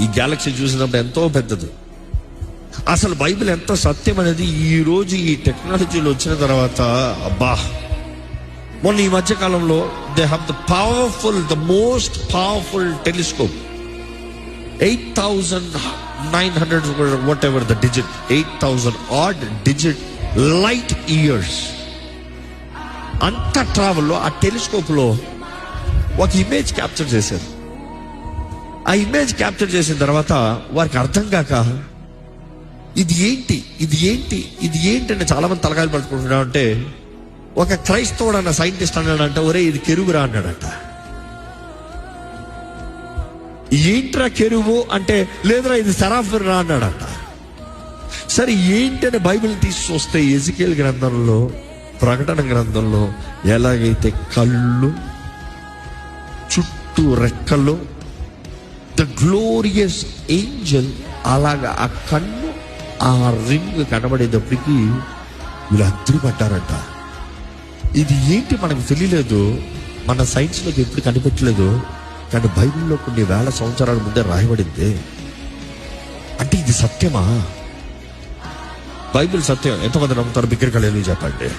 ఈ గ్యాలక్సీ చూసినప్పుడు ఎంతో పెద్దది. అసలు బైబిల్ ఎంత సత్యం అనేది ఈ రోజు ఈ టెక్నాలజీలో వచ్చిన తర్వాత, అబ్బా. మొన్న ఈ మధ్య కాలంలో they have the most powerful telescope. 8,900 whatever the digit, 8,000 odd digit light years. అంత ట్రావెల్లో ఆ టెలిస్కోప్ లో ఒక ఇమేజ్ క్యాప్చర్ చేశారు. ఆ ఇమేజ్ క్యాప్చర్ చేసిన తర్వాత వారికి అర్థం కాక ఇది ఏంటి అని చాలా మంది తలకాయలు పట్టుకుంటున్నా అంటే, ఒక క్రైస్తవుడు అన్న సైంటిస్ట్ అన్నాడంట, ఒరే ఇది కెరువురా అన్నాడంట. ఏంట్రా కెరువు అంటే, లేదురా ఇది సెరాఫిన్ రా అన్నాడంట. సరే ఏంటని బైబిల్ తీసుకొస్తే ఎజికేల్ గ్రంథంలో, ప్రకటన గ్రంథంలో ఎలాగైతే కళ్ళు, చుట్టూ రెక్కలు, ద గ్లోరియస్ ఏంజల్, అలాగా ఆ కన్ను, ఆ రింగ్ కనబడేటప్పటికి వీళ్ళు అద్దరిపడ్డారంట. ఇది ఏంటి మనకు తెలియలేదు, మన సైన్స్లోకి ఎప్పుడు కనిపెట్టలేదు, కానీ బైబిల్లో కొన్ని వేల సంవత్సరాల ముందే రాయబడింది. అంటే ఇది సత్యమా? బైబిల్ సత్యం. ఎంతమంది నమ్ముతారు? బిగ్గరగా చెప్పండి.